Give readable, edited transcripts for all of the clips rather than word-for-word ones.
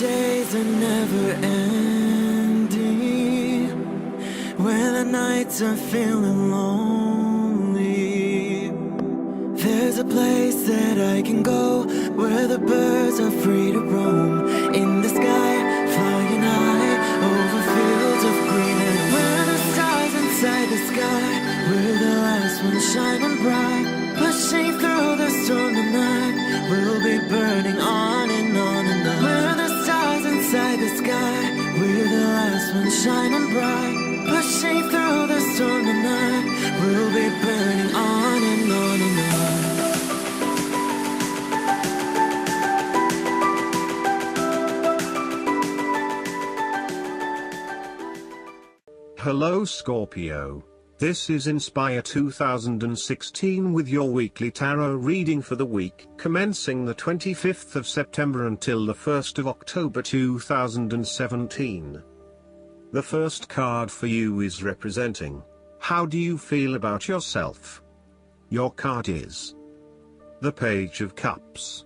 days are never ending, when the nights are feeling lonely. There's a place that I can go, where the birds are free to roam, in the sky, flying high, over fields of green. And where the stars inside the sky, where the last one's shining bright, pushing through the storm tonight, we'll be burning on and on and on. Where the stars inside the sky, we're the last ones shining bright, pushing through the storm tonight, we'll be burning on and on and on. Hello Scorpio. This is Inspire 2016 with your weekly tarot reading for the week commencing the 25th of September until the 1st of October 2017. The first card for you is representing, how do you feel about yourself? Your card is the Page of Cups.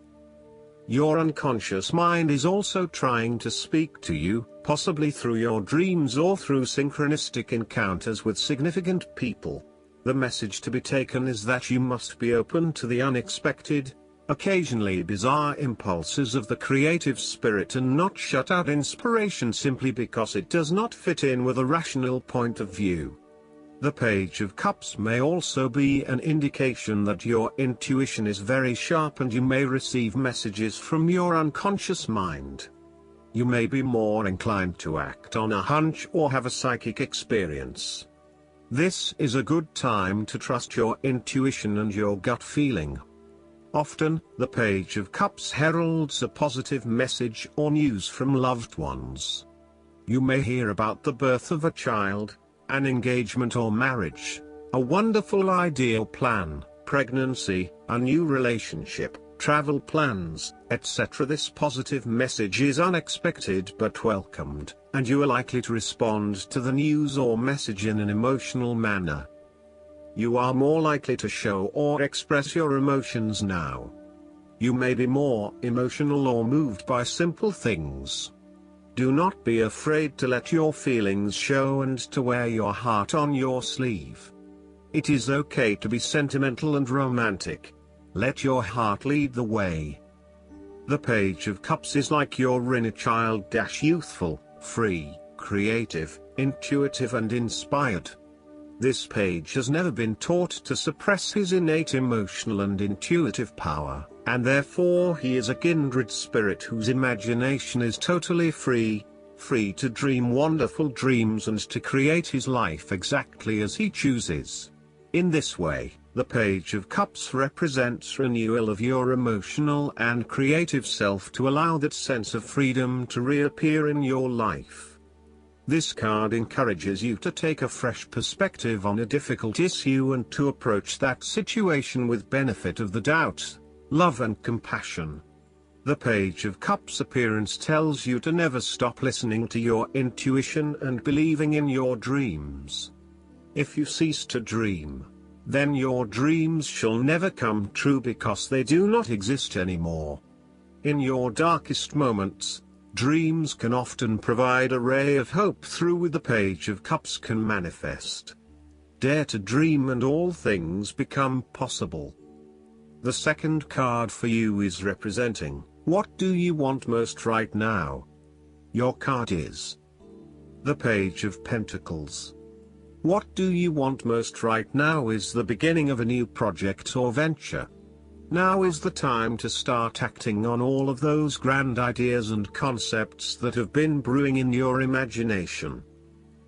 Your unconscious mind is also trying to speak to you, possibly through your dreams or through synchronistic encounters with significant people. The message to be taken is that you must be open to the unexpected, occasionally bizarre impulses of the creative spirit and not shut out inspiration simply because it does not fit in with a rational point of view. The Page of Cups may also be an indication that your intuition is very sharp and you may receive messages from your unconscious mind. You may be more inclined to act on a hunch or have a psychic experience. This is a good time to trust your intuition and your gut feeling. Often, the Page of Cups heralds a positive message or news from loved ones. You may hear about the birth of a child, an engagement or marriage, a wonderful ideal plan, pregnancy, a new relationship, travel plans, etc. This positive message is unexpected but welcomed, and you are likely to respond to the news or message in an emotional manner. You are more likely to show or express your emotions now. You may be more emotional or moved by simple things. Do not be afraid to let your feelings show and to wear your heart on your sleeve. It is okay to be sentimental and romantic. Let your heart lead the way. The Page of Cups is like your inner child, youthful, free, creative, intuitive and inspired. This page has never been taught to suppress his innate emotional and intuitive power, and therefore he is a kindred spirit whose imagination is totally free to dream wonderful dreams and to create his life exactly as he chooses. In this way, the Page of Cups represents renewal of your emotional and creative self to allow that sense of freedom to reappear in your life. This card encourages you to take a fresh perspective on a difficult issue and to approach that situation with benefit of the doubt, love and compassion. The Page of Cups appearance tells you to never stop listening to your intuition and believing in your dreams. If you cease to dream, then your dreams shall never come true because they do not exist anymore. In your darkest moments, dreams can often provide a ray of hope through which the Page of Cups can manifest. Dare to dream and all things become possible. The second card for you is representing, what do you want most right now? Your card is the Page of Pentacles. What do you want most right now is the beginning of a new project or venture. Now is the time to start acting on all of those grand ideas and concepts that have been brewing in your imagination.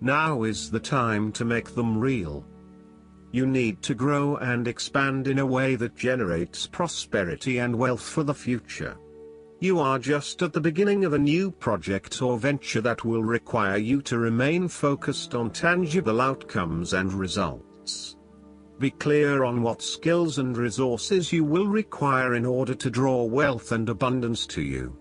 Now is the time to make them real. You need to grow and expand in a way that generates prosperity and wealth for the future. You are just at the beginning of a new project or venture that will require you to remain focused on tangible outcomes and results. Be clear on what skills and resources you will require in order to draw wealth and abundance to you.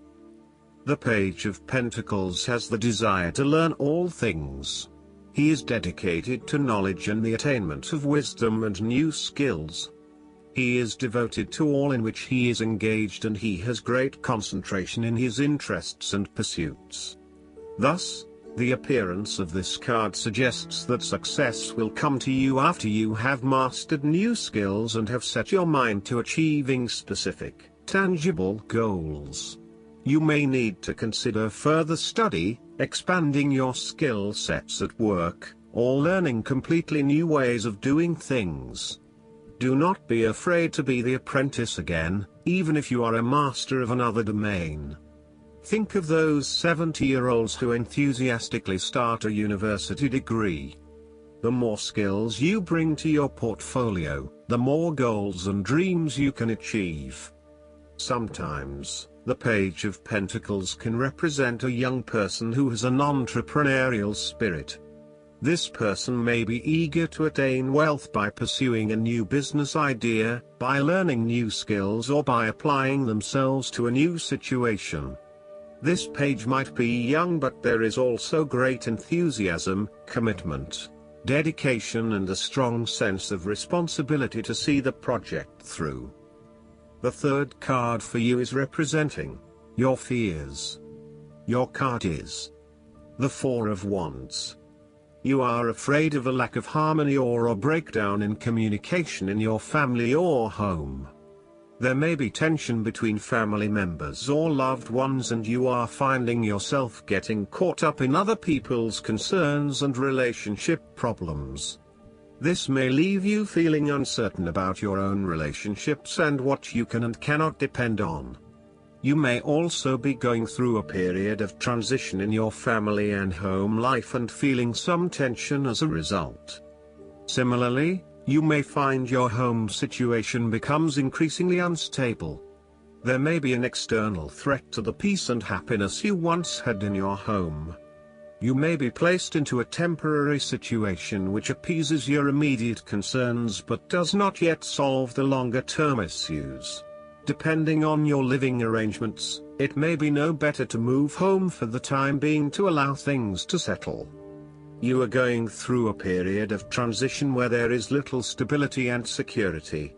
The Page of Pentacles has the desire to learn all things. He is dedicated to knowledge and the attainment of wisdom and new skills. He is devoted to all in which he is engaged, and he has great concentration in his interests and pursuits. Thus, the appearance of this card suggests that success will come to you after you have mastered new skills and have set your mind to achieving specific, tangible goals. You may need to consider further study, expanding your skill sets at work, or learning completely new ways of doing things. Do not be afraid to be the apprentice again, even if you are a master of another domain. Think of those 70-year-olds who enthusiastically start a university degree. The more skills you bring to your portfolio, the more goals and dreams you can achieve. Sometimes, the Page of Pentacles can represent a young person who has an entrepreneurial spirit. This person may be eager to attain wealth by pursuing a new business idea, by learning new skills, or by applying themselves to a new situation. This page might be young, but there is also great enthusiasm, commitment, dedication, and a strong sense of responsibility to see the project through. The third card for you is representing your fears. Your card is the Four of Wands. You are afraid of a lack of harmony or a breakdown in communication in your family or home. There may be tension between family members or loved ones, and you are finding yourself getting caught up in other people's concerns and relationship problems. This may leave you feeling uncertain about your own relationships and what you can and cannot depend on. You may also be going through a period of transition in your family and home life and feeling some tension as a result. Similarly, you may find your home situation becomes increasingly unstable. There may be an external threat to the peace and happiness you once had in your home. You may be placed into a temporary situation which appeases your immediate concerns but does not yet solve the longer-term issues. Depending on your living arrangements, it may be no better to move home for the time being to allow things to settle. You are going through a period of transition where there is little stability and security.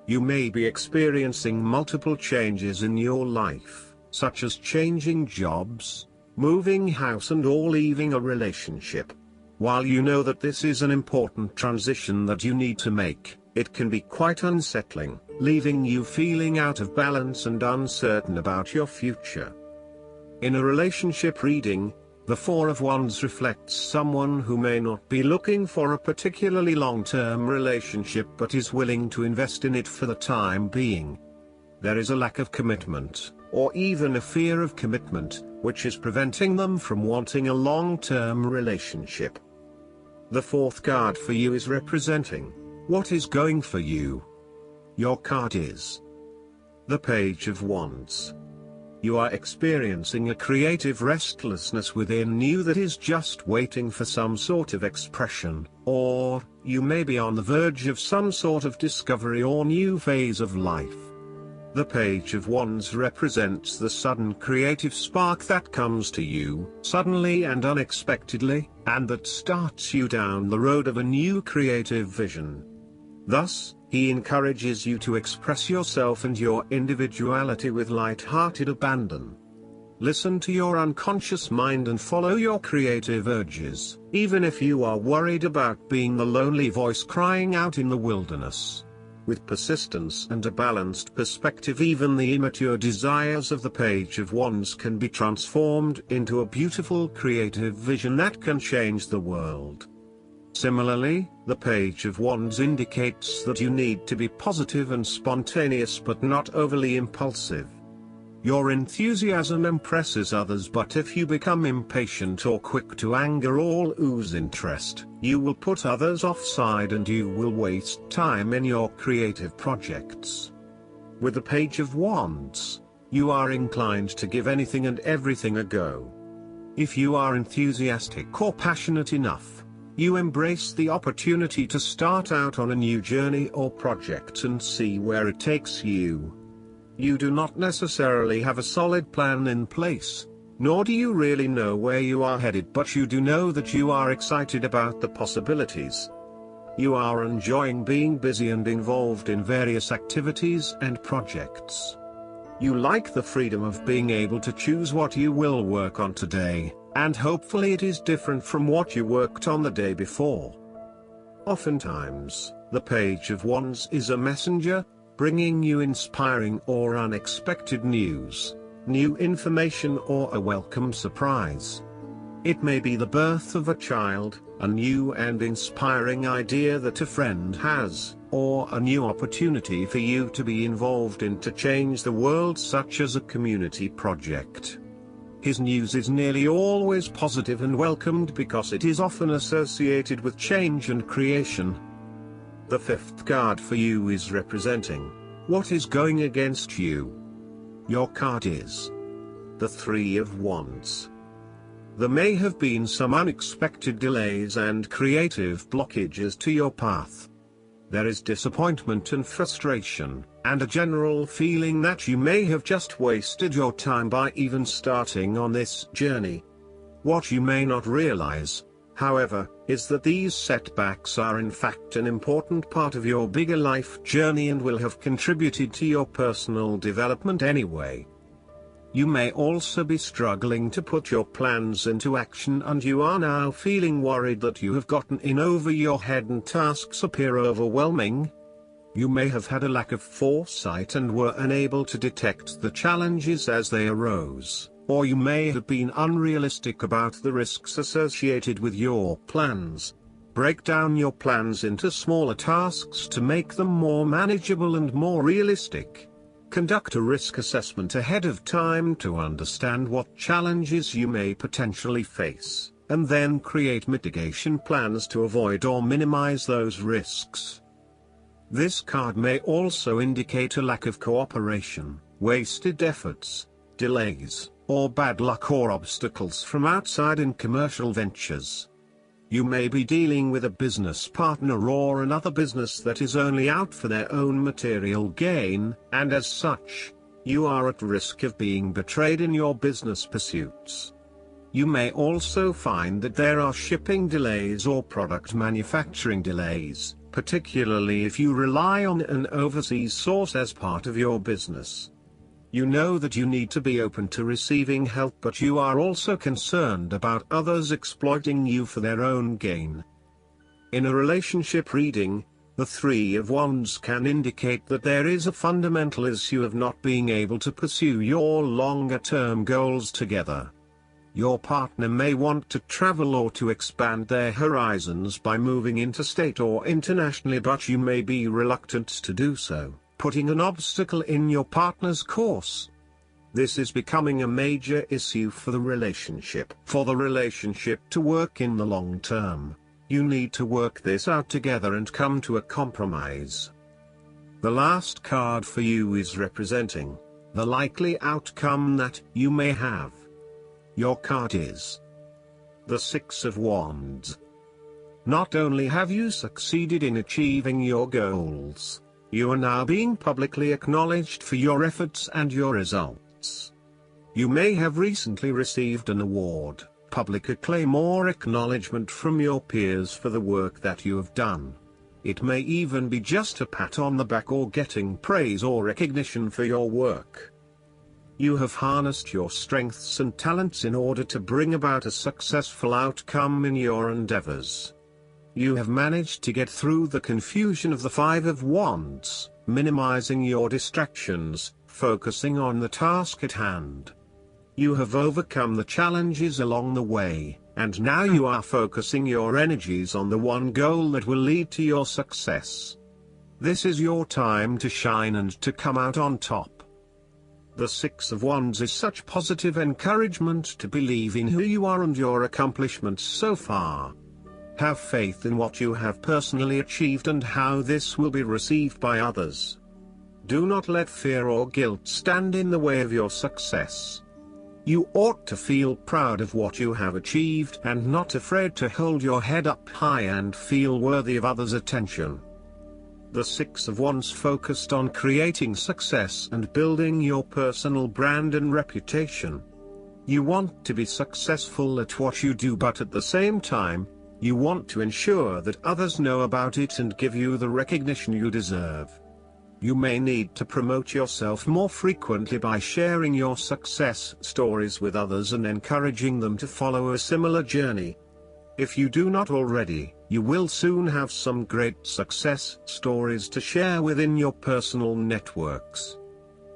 You may be experiencing multiple changes in your life, such as changing jobs, moving house, or leaving a relationship. While you know that this is an important transition that you need to make, it can be quite unsettling, leaving you feeling out of balance and uncertain about your future. In a relationship reading, the Four of Wands reflects someone who may not be looking for a particularly long-term relationship but is willing to invest in it for the time being. There is a lack of commitment, or even a fear of commitment, which is preventing them from wanting a long-term relationship. The fourth card for you is representing what is going for you. Your card is the Page of Wands. You are experiencing a creative restlessness within you that is just waiting for some sort of expression, or you may be on the verge of some sort of discovery or new phase of life. The Page of Wands represents the sudden creative spark that comes to you, suddenly and unexpectedly, and that starts you down the road of a new creative vision. Thus, he encourages you to express yourself and your individuality with light-hearted abandon. Listen to your unconscious mind and follow your creative urges, even if you are worried about being the lonely voice crying out in the wilderness. With persistence and a balanced perspective, even the immature desires of the Page of Wands can be transformed into a beautiful creative vision that can change the world. Similarly, the Page of Wands indicates that you need to be positive and spontaneous but not overly impulsive. Your enthusiasm impresses others, but if you become impatient or quick to anger or lose interest, you will put others offside and you will waste time in your creative projects. With the Page of Wands, you are inclined to give anything and everything a go. If you are enthusiastic or passionate enough, you embrace the opportunity to start out on a new journey or project and see where it takes you. You do not necessarily have a solid plan in place, nor do you really know where you are headed, but you do know that you are excited about the possibilities. You are enjoying being busy and involved in various activities and projects. You like the freedom of being able to choose what you will work on today, and hopefully it is different from what you worked on the day before. Oftentimes, the Page of Wands is a messenger, bringing you inspiring or unexpected news, new information or a welcome surprise. It may be the birth of a child, a new and inspiring idea that a friend has, or a new opportunity for you to be involved in to change the world, such as a community project. His news is nearly always positive and welcomed because it is often associated with change and creation. The fifth card for you is representing what is going against you. Your card is the Three of Wands. There may have been some unexpected delays and creative blockages to your path. There is disappointment and frustration, and a general feeling that you may have just wasted your time by even starting on this journey. What you may not realize, however, is that these setbacks are in fact an important part of your bigger life journey and will have contributed to your personal development anyway. You may also be struggling to put your plans into action, and you are now feeling worried that you have gotten in over your head and tasks appear overwhelming. You may have had a lack of foresight and were unable to detect the challenges as they arose, or you may have been unrealistic about the risks associated with your plans. Break down your plans into smaller tasks to make them more manageable and more realistic. Conduct a risk assessment ahead of time to understand what challenges you may potentially face, and then create mitigation plans to avoid or minimize those risks. This card may also indicate a lack of cooperation, wasted efforts, delays, or bad luck or obstacles from outside in commercial ventures. You may be dealing with a business partner or another business that is only out for their own material gain, and as such, you are at risk of being betrayed in your business pursuits. You may also find that there are shipping delays or product manufacturing delays, particularly if you rely on an overseas source as part of your business. You know that you need to be open to receiving help, but you are also concerned about others exploiting you for their own gain. In a relationship reading, the Three of Wands can indicate that there is a fundamental issue of not being able to pursue your longer-term goals together. Your partner may want to travel or to expand their horizons by moving interstate or internationally, but you may be reluctant to do so, putting an obstacle in your partner's course. This is becoming a major issue for the relationship. For the relationship to work in the long term, you need to work this out together and come to a compromise. The last card for you is representing the likely outcome that you may have. Your card is the Six of Wands. Not only have you succeeded in achieving your goals, you are now being publicly acknowledged for your efforts and your results. You may have recently received an award, public acclaim or acknowledgement from your peers for the work that you have done. It may even be just a pat on the back or getting praise or recognition for your work. You have harnessed your strengths and talents in order to bring about a successful outcome in your endeavors. You have managed to get through the confusion of the Five of Wands, minimizing your distractions, focusing on the task at hand. You have overcome the challenges along the way, and now you are focusing your energies on the one goal that will lead to your success. This is your time to shine and to come out on top. The Six of Wands is such positive encouragement to believe in who you are and your accomplishments so far. Have faith in what you have personally achieved and how this will be received by others. Do not let fear or guilt stand in the way of your success. You ought to feel proud of what you have achieved and not afraid to hold your head up high and feel worthy of others' attention. The Six of Wands focused on creating success and building your personal brand and reputation. You want to be successful at what you do, but at the same time, You want to ensure that others know about it and give you the recognition you deserve. You may need to promote yourself more frequently by sharing your success stories with others and encouraging them to follow a similar journey. If you do not already, you will soon have some great success stories to share within your personal networks.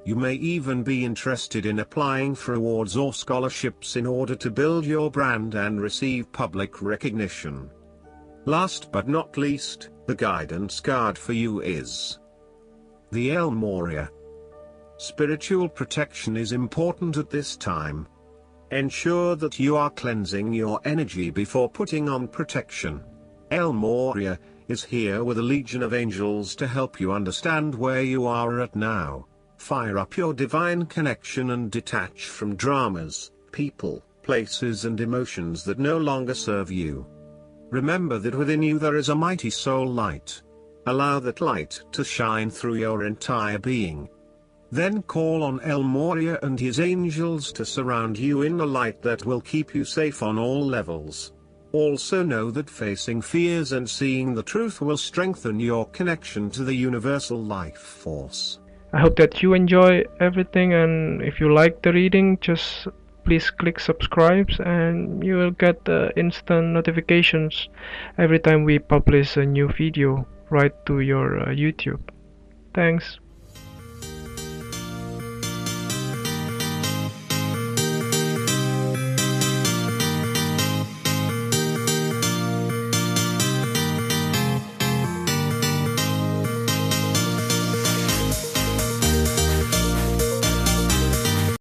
You may even be interested in applying for awards or scholarships in order to build your brand and receive public recognition. Last but not least, the guidance card for you is the El Moria. Spiritual protection is important at this time. Ensure that you are cleansing your energy before putting on protection. El Moria is here with a legion of angels to help you understand where you are at now. Fire up your divine connection and detach from dramas, people, places and emotions that no longer serve you. Remember that within you there is a mighty soul light. Allow that light to shine through your entire being. Then call on El Moria and his angels to surround you in a light that will keep you safe on all levels. Also know that facing fears and seeing the truth will strengthen your connection to the universal life force. I hope that you enjoy everything, and if you like the reading, just please click subscribe and you will get instant notifications every time we publish a new video right to your YouTube. Thanks.